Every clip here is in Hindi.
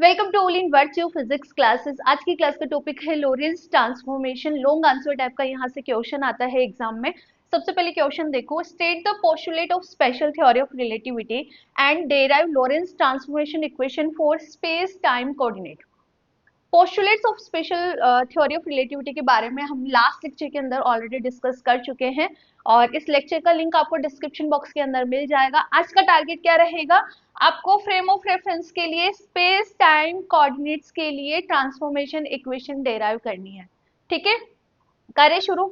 Welcome to all in virtue physics classes. आज की क्लास का टॉपिक है Lorentz transformation. Long answer type का यहाँ से क्वेश्चन आता है एग्जाम में। सबसे पहले क्वेश्चन देखो, state the postulate of special theory of relativity and derive Lorentz transformation equation for space time coordinate. Postulates of special theory of relativity के बारे में हम लास्ट लेक्चर के अंदर ऑलरेडी डिस्कस कर चुके हैं और इस लेक्चर का लिंक आपको डिस्क्रिप्शन बॉक्स के अंदर मिल जाएगा। आज का टारगेट क्या रहेगा, आपको फ्रेम ऑफ रेफरेंस के लिए स्पेस टाइम कोऑर्डिनेट्स के लिए ट्रांसफॉर्मेशन इक्वेशन डेराइव करनी है। ठीक है, करें शुरू।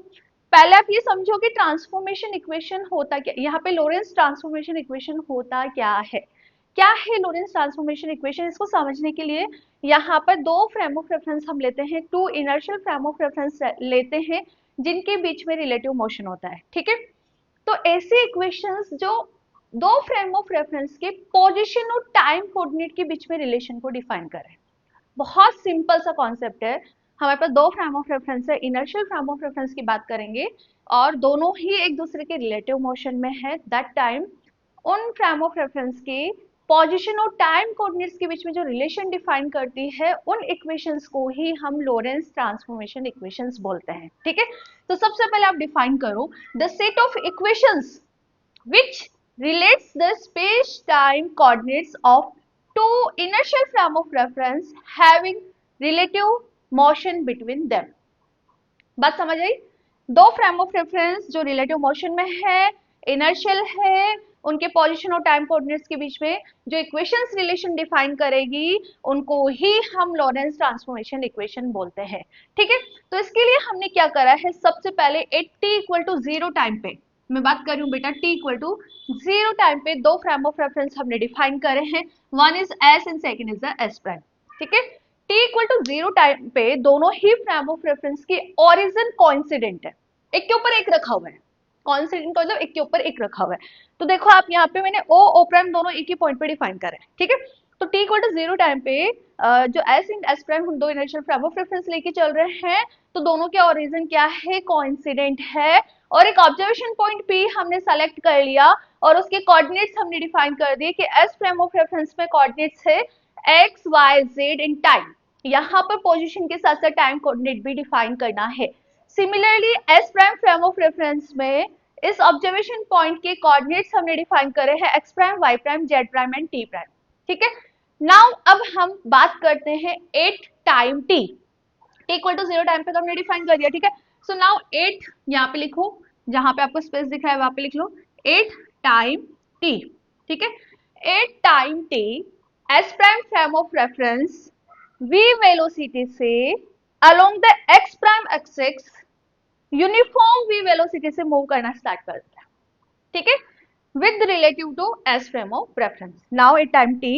पहले आप ये समझो कि ट्रांसफॉर्मेशन इक्वेशन होता क्या, यहाँ पे लोरेंट्ज ट्रांसफॉर्मेशन इक्वेशन होता क्या है लोरेंट्ज ट्रांसफॉर्मेशन इक्वेशन। इसको समझने के लिए यहाँ पर दो फ्रेम ऑफ रेफरेंस हम लेते हैं, two inertial frame of reference लेते हैं जिनके बीच में रिलेटिव मोशन होता है। ठीक है, तो ऐसे इक्वेशंस जो दो फ्रेम ऑफ रेफरेंस के पोजीशन और टाइम कोऑर्डिनेट के बीच में रिलेशन को डिफाइन करें। बहुत सिंपल सा कॉन्सेप्ट है। हमारे पास दो फ्रेम ऑफ रेफरेंस है, इनर्शियल फ्रेम ऑफ रेफरेंस की बात करेंगे और दोनों ही एक दूसरे के रिलेटिव मोशन में है। दैट टाइम उन फ्रेम ऑफ रेफरेंस की पोजीशन और टाइम कोऑर्डिनेट्स के बीच में जो रिलेशन डिफाइन करती है उन इक्वेशंस को ही हम लोरेंट्ज ट्रांसफॉर्मेशन इक्वेशंस बोलते हैं। ठीक है, तो सबसे पहले आप डिफाइन करो the set of equations which relates the space-time coordinates of two inertial frame of reference having relative motion between them। बात समझ आई? दो फ्रेम ऑफ रेफरेंस जो रिलेटिव मोशन में है, इनर्शियल है, उनके पोजीशन और टाइम कोऑर्डिनेट्स के बीच में जो इक्वेशंस रिलेशन डिफाइन करेगी उनको ही हम लोरेंट्ज ट्रांसफॉर्मेशन इक्वेशन बोलते हैं। ठीक है, तो इसके लिए हमने क्या करा है, सबसे पहले at T equal to zero time पे, मैं बात कर रही हूँ बेटा T equal to zero time पे दो फ्रेम ऑफ रेफरेंस हमने डिफाइन करे हैं। One is S and second is the S prime. ठीक है, T equal to zero time पे दोनों ही फ्रेम ऑफ रेफरेंस की ओरिजिन कोइंसिडेंट है, एक के ऊपर एक रखा हुआ है। कोइंसिडेंट का मतलब एक के ऊपर एक रखा हुआ है। तो देखो आप यहाँ पे मैंने ओ प्राइम दोनों एक ही पॉइंट पे डिफाइन करे। ठीक है, तो T equal to zero time पे जो एस एंड एस प्राइम हम दो इनिशियल फ्रेम ऑफ रेफरेंस लेके चल रहे हैं, तो दोनों के ओरिजिन क्या है, कोइंसिडेंट है। और एक ऑब्जर्वेशन पॉइंट पी हमने सेलेक्ट कर लिया और उसके कोऑर्डिनेट्स हमने डिफाइन कर दिए कि एस फ्रेम ऑफ रेफरेंस में कोऑर्डिनेट्स है X Y Z in time. यहाँ पर पोजीशन के साथ साथ टाइम कोऑर्डिनेट भी डिफाइन करना है। Similarly S prime frame of reference में इस ऑब्जर्वेशन पॉइंट के कोऑर्डिनेट्स हमने डिफाइन करे हैं X prime Y prime Z prime and T prime. ठीक है, नाउ अब हम बात करते हैं at time T. T equal to zero time पे तो हमने डिफाइन कर दिया। ठीक है, सो नाउ एट यहाँ पे लिखो, जहां पे आपको स्पेस दिख रहा है वहां पे लिख लो एट टाइम टी। ठीक है, at time T S prime frame of reference v velocity से along the x prime axis uniform v velocity से मूव करना स्टार्ट कर देता है। ठीक है, with relative to s frame of reference। now at time t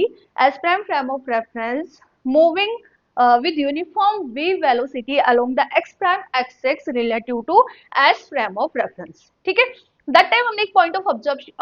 s prime frame of reference moving with uniform v velocity along the x prime axis relative to s frame of reference। ठीक है, that time हमने एक point of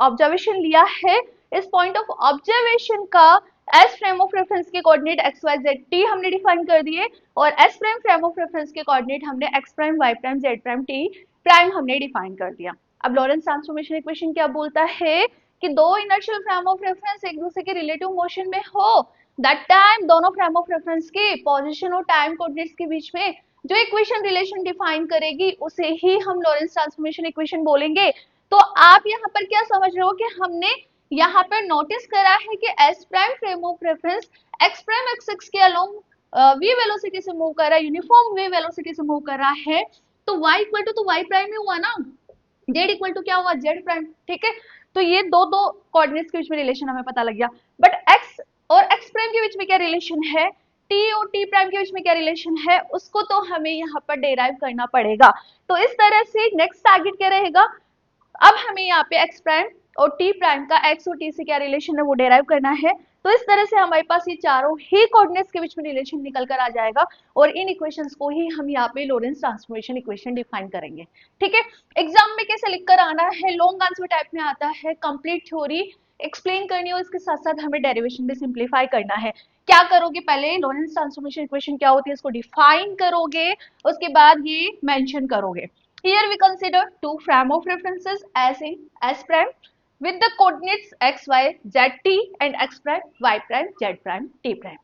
observation लिया है। इस point of observation का s frame of reference के coordinate x y z t हमने define कर दिए और s prime frame of reference के coordinate हमने x prime y prime z prime t prime हमने define कर दिया। अब लॉरेंट्ज ट्रांसफॉर्मेशन इक्वेशन क्या बोलता है कि दो इनर्शियल फ्रेम ऑफ रेफरेंस एक दूसरे के रिलेटिव मोशन में हो, दैट टाइम दोनों फ्रेम ऑफ रेफरेंस के पोजीशन और टाइम कोऑर्डिनेट्स के बीच में जो इक्वेशन रिलेशन डिफाइन करेगी उसे ही हम लॉरेंट्ज ट्रांसफॉर्मेशन इक्वेशन बोलेंगे। तो आप यहाँ पर क्या समझ रहे हो कि हमने यहाँ पर नोटिस करा है कि S prime frame of reference X prime axis के अलोंग v वेलोसिटी से मूव कर रहा है, यूनिफॉर्म v वेलोसिटी से मूव कर रहा है। तो y equal to y prime ही हुआ ना, z इक्वल टू क्या हुआ z प्राइम। ठीक है, तो ये दो कोऑर्डिनेट्स के बीच में रिलेशन हमें पता लग गया। बट x और x प्राइम के बीच में क्या रिलेशन है, t और t प्राइम के बीच में क्या रिलेशन है, उसको तो हमें यहाँ पर डेराइव करना पड़ेगा। तो इस तरह से नेक्स्ट टारगेट क्या रहेगा, अब हमें यहाँ पे x प्राइम और t प्राइम का x और t से क्या रिलेशन है वो डेराइव करना है। तो इस तरह से हमारे पास ये चारों ही कोऑर्डिनेट्स के बीच में रिलेशन निकल कर आ जाएगा और इन इक्वेशंस को ही हम यहाँ पे लोरेंट्ज ट्रांसफॉर्मेशन इक्वेशन डिफाइन करेंगे। ठीक है, एग्जाम में कैसे लिख कर आना है, लॉन्ग आंसर टाइप में आता है, कंप्लीट थ्योरी एक्सप्लेन करनी है, इसके साथ साथ हमें डेरिवेशन भी सिंप्लीफाई करना है। क्या करोगे, पहले लोरेंट्ज ट्रांसफॉर्मेशन इक्वेशन क्या होती है इसको डिफाइन करोगे, उसके बाद ये मेंशन करोगे। Here we consider two frame of references as in S prime with the coordinates x, y, z, t and x prime, y prime, z prime, t prime।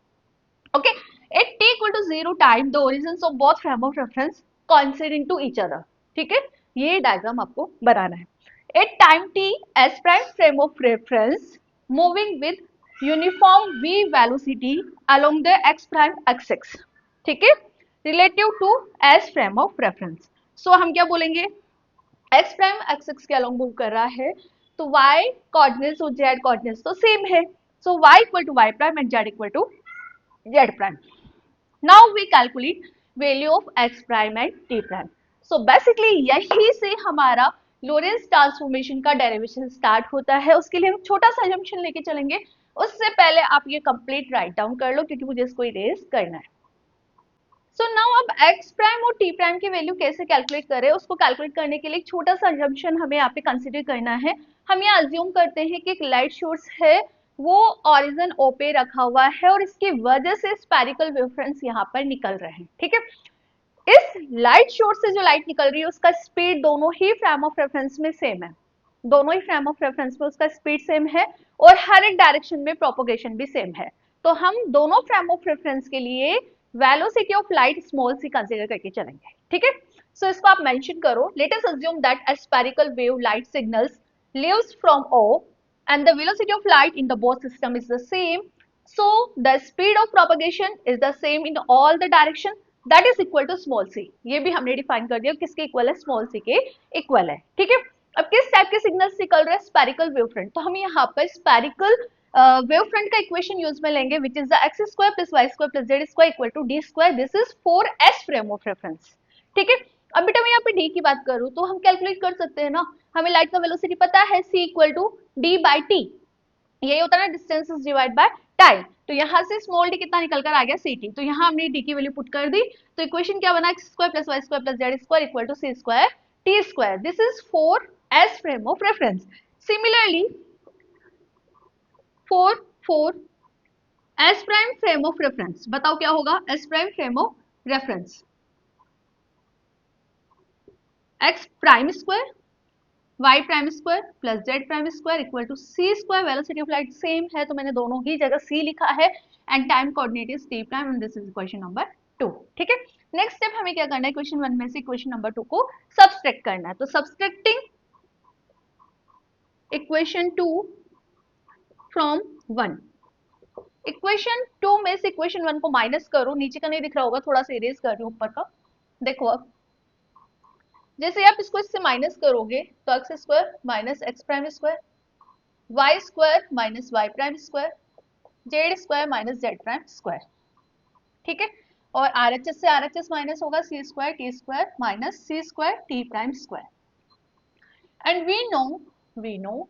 Okay, at t equal to 0 time the origins of both frame of reference coinciding to each other. ठीक है, ये डायग्राम आपको बनाना है। at time t s prime frame of reference moving with uniform v velocity along the x prime axis, ठीक है, relative to s frame of reference। so हम क्या बोलेंगे, x प्राइम एक्सिस के अलोंग मूव कर रहा है तो y कोऑर्डिनेट्स और z कोऑर्डिनेट्स तो सेम है, so y equal to y prime and z equal to z prime. Now we calculate value of x prime and t prime. So basically यही से हमारा लोरेंस ट्रांसफॉर्मेशन का डेरिवेशन स्टार्ट होता है। उसके लिए हम छोटा सा assumption लेके चलेंगे, उससे पहले आप ये कंप्लीट राइट डाउन कर लो क्योंकि मुझे इसको इरेज करना है। सो नाउ अब x प्राइम और t प्राइम की वैल्यू कैसे कैलकुलेट करें, उसको कैलकुलेट करने के लिए एक छोटा सा assumption हमें यहाँ पे कंसीडर करना है। हम ये अज्यूम करते हैं कि एक लाइट सोर्स है, वो ऑरिजिन ओ पे रखा हुआ है और इसकी वजह से स्फेरिकल वेवफ्रंट्स यहाँ पर निकल रहे हैं, ठीक है। इस लाइट सोर्स से जो लाइट निकल रही है उसका स्पीड दोनों ही फ्रेम ऑफ रेफरेंस में सेम है, दोनों ही फ्रेम ऑफ रेफरेंस में उसका स्पीड सेम है और हर एक डायरेक्शन में प्रोपोगेशन भी सेम है। तो हम दोनों फ्रेम ऑफ रेफरेंस के लिए velocity of light small C consider करके चलेंगे, ठीक है। सो इसको आप मेंशन करो, let us assume that a spherical wave light signals lives from O and the velocity of light in the both system is the same, so the speed of propagation is the same in all the direction, that is equal to small c। ये भी हमने डिफाइन कर दिया किसके इक्वल है, स्मॉल c के इक्वल है, ठीक है। अब किस टाइप के सिग्नल्स निकल रहे हैं, स्फेरिकल वेव फ्रंट, तो हम यहाँ पर स्फेरिकल वेव फ्रंट का इक्वेशन यूज में लेंगे which is the X square plus Y square plus Z square equal to D square, this is for S frame of reference, ठीक है। अब बेटा मैं यहाँ पे डी की बात करूँ तो हम कैलकुलेट कर सकते हैं ना, हमें लाइट का वेलोसिटी पता है c equal to D by T, यही होता है ना डिस्टेंस डिवाइड बाय टाइम। तो यहाँ से स्मॉल डी कितना निकल कर आ गया ct, तो यहाँ हमने डी की वैल्यू पुट कर दी, तो इक्वेशन क्या बना, X square plus Y square plus Z square equal to C square T square, this is for S frame of reference. Similarly for S prime frame of reference, बताओ क्या होगा, S prime frame of reference, X prime square y prime square plus z prime square equal to c square, velocity of light same है तो मैंने दोनों ही जगह c लिखा है and time coordinate is t prime and this is equation number 2, ठीक है। नेक्स्ट स्टेप हमें क्या करना है, इक्वेशन 1 में से इक्वेशन नंबर 2 को सब्सट्रैक्ट करना है, तो सब्सट्रैक्टिंग इक्वेशन 2 फ्रॉम 1, इक्वेशन 2 में से इक्वेशन 1 को माइनस करो, नीचे का नहीं दिख रहा होगा, थोड़ा सा इरेज कर रही हूं ऊपर का, देखो अब जैसे आप इसको इससे माइनस करोगे तो X square minus X prime square, Y square minus Y prime square, Z square minus Z prime square, ठीक है। और आरएचएस से आरएचएस माइनस होगा C square T square minus C square T prime square. And we know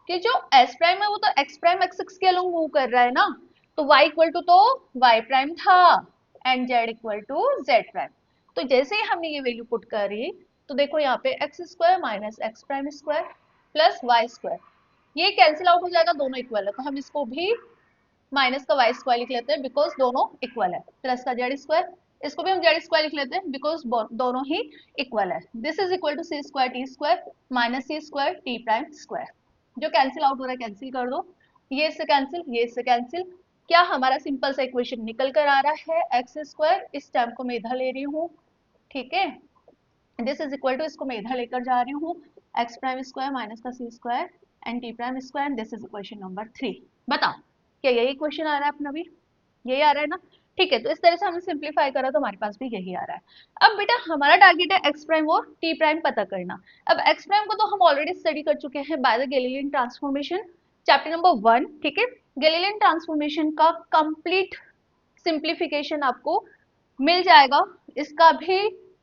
कि जो एस प्राइम है वो तो एक्स प्राइम एक्सिस के अलोंग मूव कर रहा है ना, तो y इक्वल टू तो y प्राइम था and z equal to z prime. तो जैसे ही हमने ये वैल्यू पुट करी तो देखो यहाँ पे X square minus X prime square plus Y square, ये कैंसिल आउट हो जाएगा, दोनों इक्वल है तो हम इसको भी माइनस का वाई स्क्वायर लिख लेते हैं बिकॉज दोनों इक्वल है, प्लस का जेड स्क्वायर, इसको भी हम जेड स्क्वायर लिख लेते हैं बिकॉज दोनों ही इक्वल है, this is equal to C square T square minus C square T prime square. जो कैंसिल आउट हो रहा है कैंसिल कर दो, ये इससे कैंसिल ये इससे कैंसिल, क्या हमारा सिंपल सा इक्वेशन निकल कर आ रहा है, एक्स स्क्वायर, इस टर्म को मैं इधर ले रही हूँ, ठीक है, दिस इज इक्वल टू इसको मैं इधर लेकर जा रही हूँ, एक्स प्राइम स्क्वायर माइनस का C square and T prime square and this is equation number 3। बताओ क्या यही क्वेश्चन आ रहा है अपना भी, यही आ रहा है ना, ठीक है। तो इस तरह से हमने सिंप्लीफाई करा तो हमारे पास भी यही आ रहा है। अब बेटा हमारा टारगेट है एक्स प्राइम और टी प्राइम पता करना। अब एक्स प्राइम को तो हम ऑलरेडी स्टडी कर चुके हैं by the Galilean transformation, chapter number 1, ठीक है। गैलीलियन ट्रांसफॉर्मेशन का कंप्लीट सिंप्लीफिकेशन आपको मिल जाएगा, इसका भी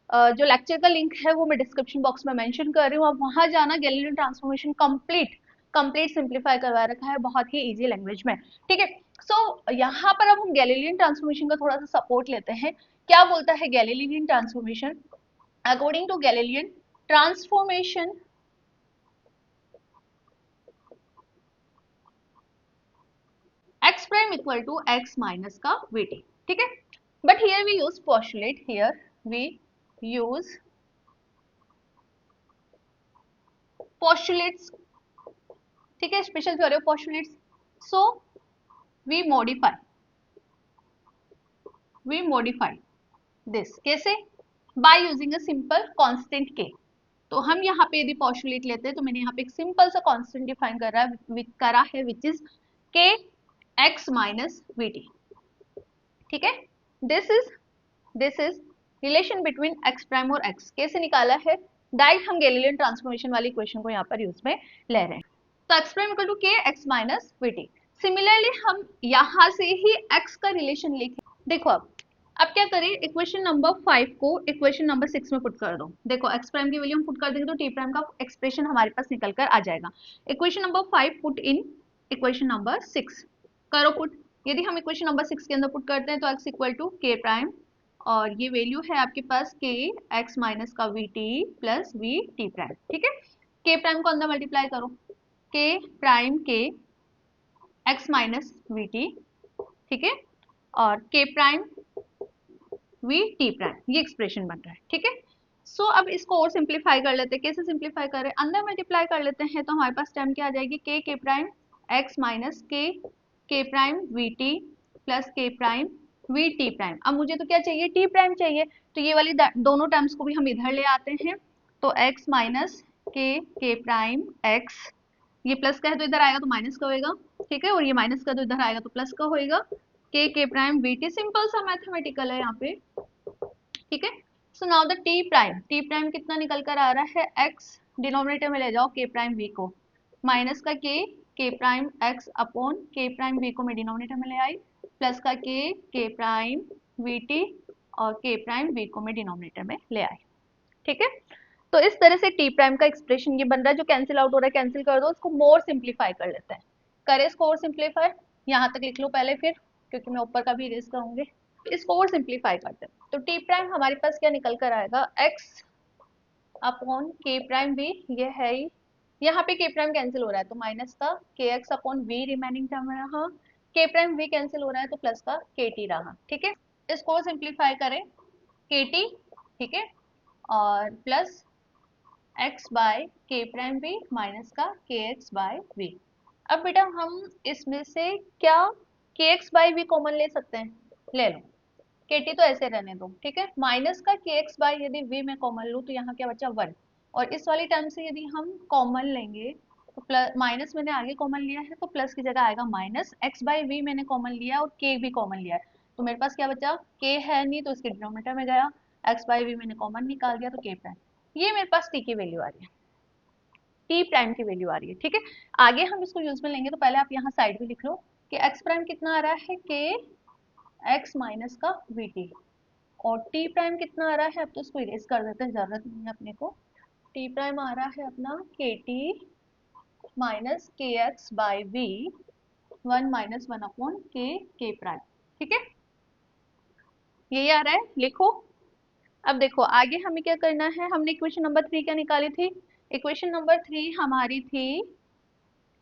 जो लेक्चर का लिंक है वो मैं डिस्क्रिप्शन बॉक्स में मेंशन कर रही हूँ, आप वहां जाना, गैलीलियन ट्रांसफॉर्मेशन कंप्लीट सिंप्लीफाई करवा रखा है बहुत ही इजी लैंग्वेज में, ठीक है। सो यहाँ पर अब हम गैलीलियन ट्रांसफॉर्मेशन का थोड़ा सा सपोर्ट लेते हैं, क्या बोलता है Galilean transformation, according to Galilean transformation x prime equal to x minus का vt, ठीक है। But here we use postulate, here we use postulates, ठीक है, special theory of postulates, so we modify we modify this, कैसे? By using a simple constant के। तो हम यहाँ पे यदि पॉस्टुलेट लेते हैं तो मैंने यहाँ पे एक सिंपल सा कांस्टेंट डिफाइन करा है विच इज के एक्स माइनस वी टी। ठीक है, this is relation between x prime और एक्स। कैसे निकाला है? डायरेक्ट हम गैलीलियन ट्रांसफॉर्मेशन वाली इक्वेशन को यहाँ पर यूज में ले रहे हैं। तो एक्स प्राइम इक्वल टू के x minus v T. Similarly हम यहाँ से ही एक्स का रिलेशन लेके देखो अब क्या करें, इक्वेशन नंबर 5 को इक्वेशन नंबर 6 में पुट कर दो। देखो एक्स प्राइम की वैल्यू हम पुट कर देंगे तो टी प्राइम का एक्सप्रेशन हमारे पास निकल कर आ जाएगा। Equation number 5 put in equation number 6, करो पुट। यदि हम इक्वेशन नंबर 6 के अंदर पुट करते हैं तो एक्स इक्वल टू के प्राइम, और ये वैल्यू है आपके पास के एक्स माइनस का V T plus we T prime. ठीक है, के प्राइम को अंदर मल्टीप्लाई करो, के प्राइम के एक्स माइनस वी टी, ठीक है, और के प्राइम वी टी प्राइम, ये एक्सप्रेशन बन रहा है। ठीक है, सो अब इसको और सिंप्लीफाई कर लेते हैं। कैसे सिंप्लीफाई करें? अंदर मल्टीप्लाई कर लेते हैं तो हमारे पास टर्म क्या आ जाएगी, के प्राइम एक्स माइनस के प्राइम वी टी प्लस के प्राइम वी टी प्राइम। अब मुझे तो क्या चाहिए, टी प्राइम चाहिए, तो ये वाली दोनों टर्म्स को भी हम इधर ले आते हैं। तो एक्स माइनस के प्राइम एक्स, ये प्लस का है तो इधर आएगा तो माइनस का होएगा। ठीक है, और ये माइनस का तो इधर आएगा तो प्लस का होएगा। के प्राइम वी टी, सिंपल सा मैथमेटिकल है यहाँ पे। ठीक है, so now the T prime कितना निकल कर आ रहा है, एक्स डिनोमिनेटर में ले जाओ के प्राइम वी को, माइनस का के प्राइम एक्स अपॉन के प्राइम वी को मैं डिनोमिनेटर में ले आई, प्लस का के प्राइम वी टी और के प्राइम वी को मैं डिनोमिनेटर में ले आई। ठीक है, तो इस तरह से टी प्राइम का एक्सप्रेशन ये बन रहा है। जो कैंसिल आउट हो रहा है कैंसिल कर दो, इसको मोर सिंप्लीफाई कर लेते हैं। करें इसको और सिंप्लीफाई, यहाँ तक लिख लो पहले, फिर क्योंकि मैं ऊपर का भी इरेज करूंगी। इसको और सिंप्लीफाई करते हैं तो टी प्राइम हमारे पास क्या निकल कर आएगा, एक्स अपॉन के प्राइम वी, ये है ही, यहाँ पे के प्राइम कैंसिल हो रहा है तो माइनस का K X upon V remaining term रहा, के प्राइम वी कैंसिल हो रहा है तो प्लस का के टी रहा। ठीक है, इसको सिंप्लीफाई करें, के टी, ठीक है, और प्लस एक्स बाय के प्राइम वी माइनस का के एक्स बाय वी। अब बेटा हम इसमें से क्या के एक्स बाय वी कॉमन ले सकते हैं? ले लो, के टी तो ऐसे रहने दो। ठीक है, माइनस का के एक्स बाय यदि वी में कॉमन लूँ तो यहाँ क्या बचा 1, और इस वाली टर्म से यदि हम कॉमन लेंगे तो प्लस, माइनस मैंने आगे कॉमन लिया है तो प्लस की जगह आएगा माइनस, एक्स बाय वी मैंने कॉमन लिया और के भी कॉमन लिया है तो मेरे पास क्या बचा, के है नहीं तो इसके डिनोमिनेटर में गया, एक्स बाय वी मैंने कॉमन निकाल दिया तो के प्राइम, ये मेरे पास टी की वैल्यू आ रही है, टी प्राइम की वैल्यू आ रही है। ठीक है, आगे हम इसको यूज में लेंगे तो पहले आप यहाँ साइड में लिख लो कि एक्स प्राइम कितना आ रहा है, के एक्स माइनस का वी टी, और टी प्राइम कितना आ रहा है, अब तो इसको इरेज कर देते हैं, जरूरत नहीं है अपने को। टी प्राइम आ रहा है अपना के टी माइनस के एक्स बाई वी, 1 - 1 अपॉन के प्राइम। ठीक है, यही आ रहा है, लिखो। अब देखो आगे हमें क्या करना है, हमने इक्वेशन नंबर 3 क्या निकाली थी, इक्वेशन नंबर 3 हमारी थी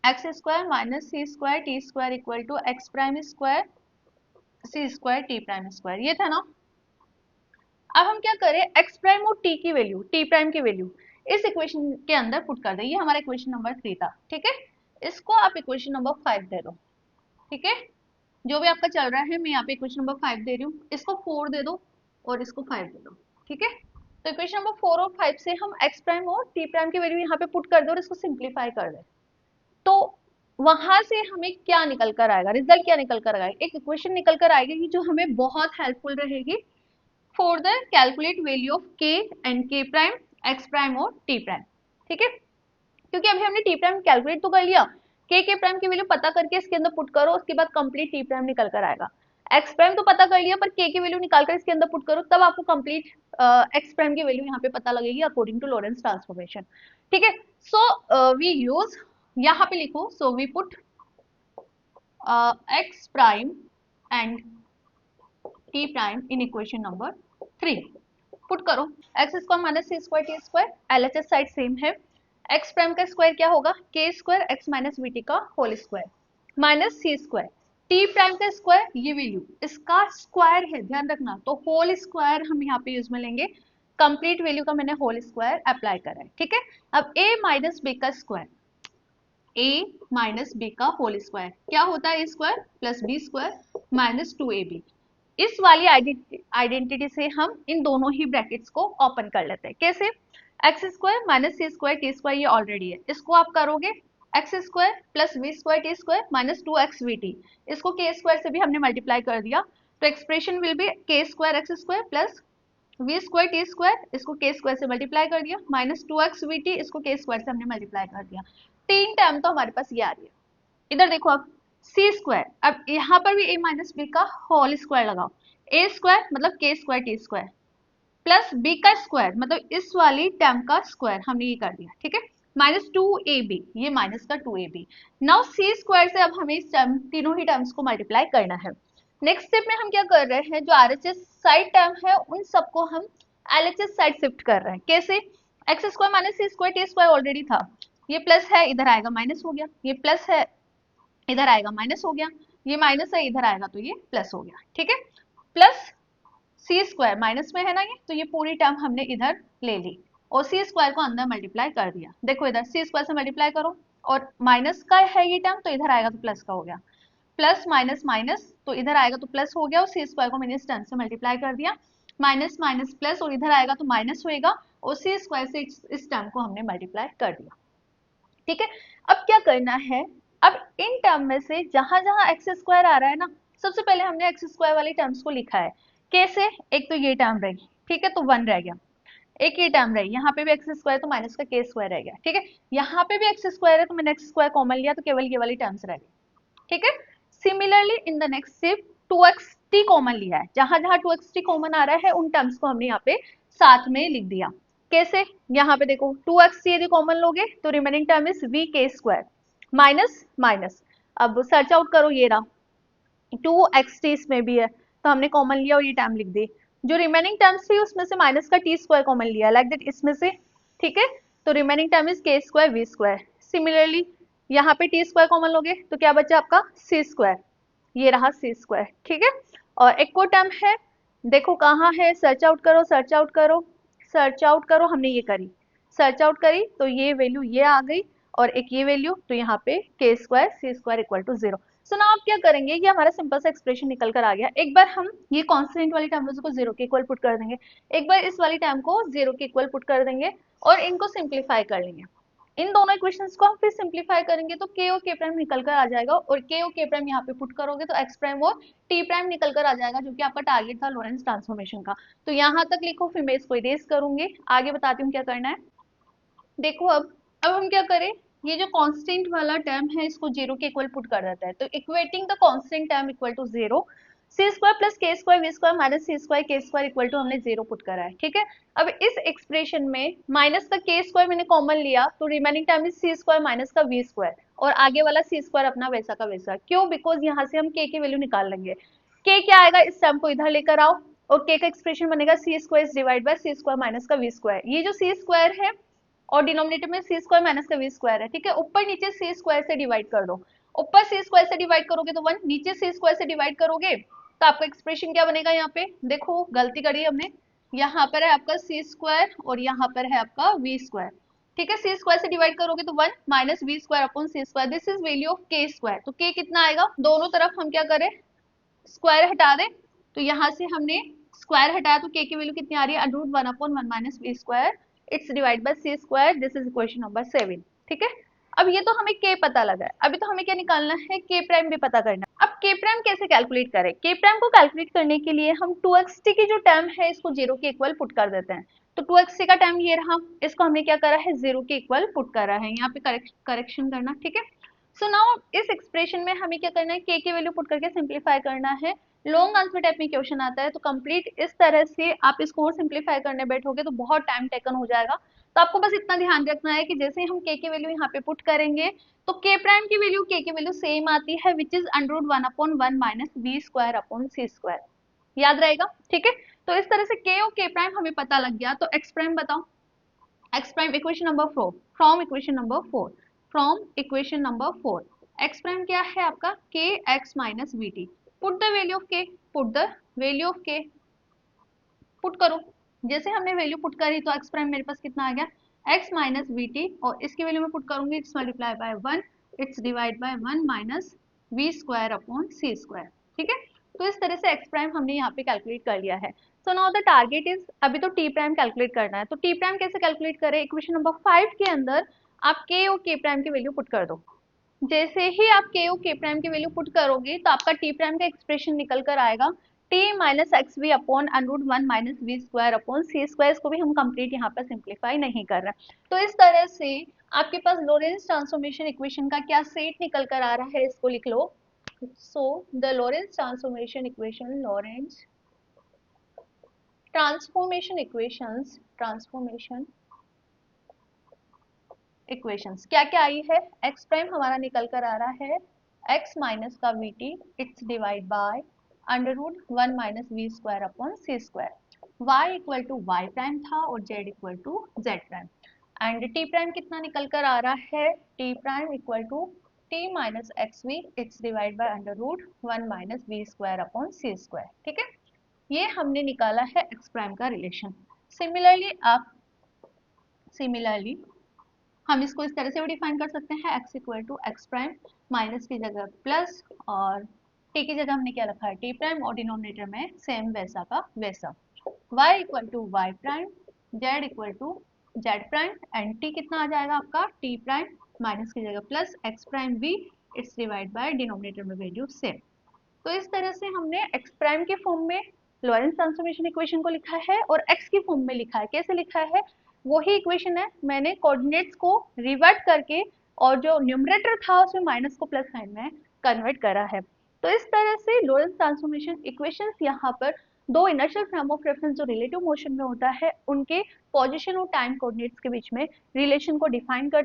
X square minus C square T square equal to X prime square C square T prime square, ये था ना। अब हम क्या करें, एक्स प्राइम और टी की वैल्यू, टी प्राइम की वैल्यू इस इक्वेशन के अंदर पुट कर दे। ये हमारा इक्वेशन नंबर 3 था। ठीक है, इसको आप इक्वेशन नंबर 5 दे दो। ठीक है, जो भी आपका चल रहा है मैं यहाँ पे इक्वेशन नंबर 5 दे रही हूँ, इसको 4 दे दो और इसको 5 दे दो। ठीक है, तो इक्वेशन नंबर 4 और 5 से हम एक्स प्राइम और टी प्राइम की वैल्यू यहाँ पे पुट कर दो और इसको सिंप्लीफाई कर दे, तो वहां से हमें क्या निकल कर आएगा, रिजल्ट क्या निकल कर आएगा, एक इक्वेशन निकल कर आएगी जो हमें बहुत हेल्पफुल रहेगी for the calculate value of के एंड के प्राइम, एक्स प्राइम और टी प्राइम। ठीक है, क्योंकि अभी हमने टी प्राइम कैलकुलेट तो कर लिया, के प्राइम की वैल्यू पता करके इसके अंदर पुट करो, उसके बाद कंप्लीट टी प्राइम निकल कर आएगा। एक्स प्राइम तो पता कर लिया, पर के की वैल्यू निकाल कर इसके अंदर पुट करो, तब आपको कंप्लीट एक्स प्राइम की वैल्यू यहाँ पे पता लगेगी अकॉर्डिंग टू लॉरेंस ट्रांसफॉर्मेशन। ठीक है, सो वी यूज, यहाँ पे लिखो, so we put x prime and T prime in equation number 3, put करो, एक्स स्क्वायर माइनस सी square T square, LHS side same है, एक्स प्राइम का स्क्वायर क्या होगा, k square x minus v t का होल स्क्वायर माइनस सी स्क्वायर, टी प्राइम का स्क्वायर ये वैल्यू इसका स्क्वायर है, ध्यान रखना, तो होल स्क्वायर हम यहाँ पे यूज में लेंगे, कंप्लीट वैल्यू का मैंने होल स्क्वायर अप्लाई करा है। ठीक है, अब a माइनस बी का स्क्वायर, a माइनस बी का होल स्क्वायर क्या होता है, a square plus B square minus 2ab, इस वाली आइडेंटिटी से हम इन दोनों ही ब्रैकेट्स को ओपन कर लेते हैं। कैसे? एक्स स्क्वायर माइनस सी स्क्वायर टी स्क्वायर ये ऑलरेडी है, इसको आप करोगे X square plus V square T square minus 2x V T, इसको के स्क्वायर से भी हमने मल्टीप्लाई कर दिया, तो expression will be K square X square plus V square T square, इसको के स्क्वायर से मल्टीप्लाई कर दिया, माइनस 2x वी टी, इसको के स्क्वायर से हमने मल्टीप्लाई कर दिया। तीन टर्म तो हमारे पास ये आ रही है। इधर देखो अब सी स्क्वायर, अब यहाँ पर भी ए माइनस बी का होल स्क्वायर लगाओ, ए स्क्वायर मतलब K square T square plus B का स्क्वायर मतलब इस वाली टर्म का स्क्वायर, हमने ये कर दिया, ठीक है, माइनस 2ab, ये माइनस का 2ab। नाउ सी स्क्वायर से अब हमें इस टर्म तीनों ही टर्म्स को मल्टीप्लाई करना है। नेक्स्ट स्टेप में हम क्या कर रहे हैं, जो आरएचएस साइड टर्म है उन सबको हम एलएचएस साइड शिफ्ट कर रहे हैं। कैसे? एक्स स्क्वायर माइनस सी स्क्वायर टी स्क्वायर ऑलरेडी था, ये प्लस है इधर आएगा माइनस हो गया, ये प्लस है इधर आएगा माइनस हो गया, ये माइनस है इधर आएगा तो ये प्लस हो गया, ठीक है, प्लस सी स्क्वायर माइनस में है ना ये, तो ये पूरी टर्म हमने इधर ले ली और सी स्क्वायर को अंदर मल्टीप्लाई कर दिया। देखो इधर सी स्क्वायर से मल्टीप्लाई करो और माइनस का है ये टर्म तो इधर आएगा तो प्लस का हो गया, प्लस माइनस माइनस तो इधर आएगा तो प्लस हो गया और सी स्क्वायर को मैंने इस टर्म से मल्टीप्लाई कर दिया, माइनस माइनस प्लस और इधर आएगा तो माइनस होएगा और सी स्क्वायर से इस टर्म को हमने मल्टीप्लाई कर दिया, ठीक है। अब क्या करना है, अब इन टर्म में से जहां जहां एक्स स्क्वायर आ रहा है ना, सबसे पहले हमने एक्स स्क्वायर वाली टर्म्स को लिखा है। कैसे? एक तो ये टर्म रहेगी, ठीक है, तो 1 रह गया, एक ये टर्म रही, यहाँ पे भी एक्स स्क्वायर तो माइनस का के स्क्वायर रह गया, ठीक है, यहाँ पे भी एक्स स्क्वायर है तो मैंने एक्स स्क्वायर कॉमन लिया तो केवल ये वाली टर्म्स रह गई, ठीक है। Similarly in the next step 2xt common लिया है, जहां जहां 2xt कॉमन आ रहा है उन टर्म्स को हमने यहाँ पे साथ में लिख दिया। कैसे? यहाँ पे देखो 2x यदि कॉमन लोगे तो रिमेनिंग टर्म इज वी के स्क्वायर माइनस माइनस, अब सर्च आउट करो ये रहा 2xt इसमें भी है तो हमने कॉमन लिया और ये टर्म लिख दी, जो रिमेनिंग टर्म्स थी उसमें से माइनस का टी स्क्वायर कॉमन लिया लाइक दैट इसमें से, ठीक है, तो रिमेनिंग टर्म इज के स्क्वायर वी स्क्वायर। सिमिलरली यहाँ पे टी स्क्वायर कॉमन लोगे तो क्या बचा आपका सी स्क्वायर, ये रहा सी स्क्वायर, ठीक है, और एक और टर्म है, देखो कहाँ है, सर्च आउट करो सर्च आउट करो सर्च आउट करो, हमने ये करी सर्च आउट करी तो ये वैल्यू ये आ गई और एक ये वैल्यू, तो यहाँ पे K square C square equal to 0। So now आप क्या करेंगे, ये हमारा सिंपल सा एक्सप्रेशन निकल कर आ गया। एक बार हम ये कांस्टेंट वाली टर्म्स को 0 के इक्वल पुट कर देंगे, एक बार इस वाली टर्म को 0 के इक्वल पुट कर देंगे और इनको सिंप्लीफाई कर लेंगे। इन दोनों इक्वेशंस को हम फिर सिंप्लीफाई करेंगे तो के और के प्राइम निकल कर आ जाएगा और के और के प्राइम यहाँ पे पुट करोगे तो एक्स प्राइम और टी प्राइम निकल कर आ जाएगा, जो कि आपका टारगेट था लॉरेंस ट्रांसफॉर्मेशन का। तो यहाँ तक लिखो, फिर मैं इसको इरेज करूंगी, आगे बताती हूँ क्या करना है। देखो अब हम क्या करें, ये जो कांस्टेंट वाला टर्म है इसको 0 के इक्वल पुट कर देता है, तो equating the constant term equal to 0, c square plus k square v square minus C square k square equal to हमने 0 पुट करा है, ठीक है। अब इस एक्सप्रेशन में माइनस का के स्क्वायर मैंने कॉमन लिया तो remaining term is C square minus का वी स्क्वायर और आगे वाला सी स्क्वायर अपना वैसा का वैसा, क्यों? बिकॉज यहाँ से हम के की वैल्यू निकाल लेंगे। के क्या आएगा, इस टर्म को इधर लेकर आओ और के का एक्सप्रेशन बनेगा c square divide by C square minus का वी स्क्वायर, ये जो सी स्क्वायर है और डिनोमिनेटर में सी स्क्वायर माइनस का वी स्क्वायर है, ठीक है, ऊपर नीचे सी स्क्वायर से डिवाइड कर दो, ऊपर सी स्क्वायर से डिवाइड करोगे तो 1, नीचे सी स्क्वायर से डिवाइड करोगे तो आपका एक्सप्रेशन क्या बनेगा, यहाँ पे देखो गलती करी हमने, यहाँ पर है आपका सी स्क्वायर और यहाँ पर है आपका वी स्क्वायर, ठीक है, सी स्क्वायर से डिवाइड करोगे तो 1 minus V square upon C square, this is value of K square, तो के कितना आएगा, दोनों तरफ हम क्या करें स्क्वायर हटा दें, तो यहाँ से हमने स्क्वायर हटाया तो के की वैल्यू कितनी आ रही है, under root 1 upon 1 minus V square, it's divide by C square, this is equation number 7, ठीक है। अब ये तो हमें के पता लगा है, अभी तो हमें क्या निकालना है, के प्राइम भी पता करना है। अब के प्राइम कैसे कैलकुलेट करें, के प्राइम को कैलकुलेट करने के लिए हम 2xt की जो टर्म है इसको 0 के इक्वल पुट कर देते हैं, तो 2xt का टर्म ये रहा, इसको हमने क्या करा है 0 के इक्वल पुट करा है, यहाँ पे करेक्शन करना, ठीक है। सो नाउ इस एक्सप्रेशन में हमें क्या करना है, के की वैल्यू पुट करके सिंप्लीफाई करना है। लॉन्ग आंसर टाइप में क्वेश्चन आता है तो कंप्लीट इस तरह से आप इसको और सिंप्लीफाई करने बैठोगे तो बहुत टाइम टेकन हो जाएगा, तो आपको बस इतना ध्यान रखना है कि जैसे हम के की वैल्यू यहाँ पे पुट करेंगे तो के प्राइम की वैल्यू के की वैल्यू सेम आती है, which is under root 1 upon 1 minus V square upon C square, याद रहेगा, ठीक है। तो इस तरह से के और के प्राइम हमें पता लग गया, तो एक्स प्राइम बताओ, ex prime equation number 4 from equation number 4, from equation number 4 ex prime क्या है आपका के x minus v T, put the value of के, पुट द वैल्यू ऑफ के, पुट करो, जैसे हमने वैल्यू पुट करी तो एक्स प्राइम मेरे पास कितना आ गया x माइनस वी टी, और इसकी वैल्यू में पुट करूंगी it's multiply by 1, it's divide by 1 minus V square upon C square, ठीक है। तो इस तरह से एक्स प्राइम हमने यहाँ पे कैलकुलेट कर लिया है। So now the target is, अभी तो टी प्राइम कैलकुलेट करना है। तो टी प्राइम कैसे कैलकुलेट करें? इक्वेशन नंबर 5 के अंदर आप के और के प्राइम की वैल्यू पुट कर दो। जैसे ही आप के और के प्राइम की वैल्यू पुट करोगे तो आपका टी प्राइम का एक्सप्रेशन निकल कर आएगा T minus X V upon √1 minus V square upon C square. इसको भी हम कंप्लीट यहाँ पर सिंप्लीफाई नहीं कर रहे हैं। तो इस तरह से आपके पास लोरेंस ट्रांसफॉर्मेशन इक्वेशन का क्या सेट निकल कर आ रहा है, इसको लिख लो। So the Lorentz transformation equation, Lorentz transformation equations क्या क्या आई है? एक्स प्राइम हमारा निकल कर आ रहा है एक्स माइनस का V T, it's divide by √1 minus V square upon C square. y equal to Y prime था और z equal to Z prime. And T prime कितना निकल कर आ रहा है? T prime equal to T minus X V, it's divide by √1 minus V square upon C square. ठीक है, ये हमने निकाला है एक्स प्राइम का रिलेशन। सिमिलरली हम इसको इस तरह से भी डिफाइन कर सकते हैं, x equal to X prime, minus की जगह प्लस और t की जगह हमने क्या रखा है? t प्राइम, और डिनोमिनेटर में सेम वैसा का वैसा। y equal to Y prime, z equal to Z prime, and t कितना आ जाएगा आपका? t प्राइम माइनस की जगह plus ex prime v, it's divide by denominator में वैल्यू सेम। तो इस तरह से हमने एक्स प्राइम के फॉर्म में लॉरेंस ट्रांसफॉर्मेशन इक्वेशन को लिखा है और एक्स की फॉर्म में लिखा है। कैसे लिखा है? वही इक्वेशन है, मैंने कोऑर्डिनेट्स को रिवर्ट करके और जो न्यूमरेटर था उसमें माइनस को प्लस साइन में कन्वर्ट करा है। तो इस तरह से लॉरेंस ट्रांसफॉर्मेशन इक्वेशंस यहाँ पर दो इनर्शियल फ्रेम ऑफ रेफरेंस जो रिलेटिव मोशन में होता है उनके पोजीशन और टाइम कोऑर्डिनेट्स के बीच में रिलेशन को डिफाइन करते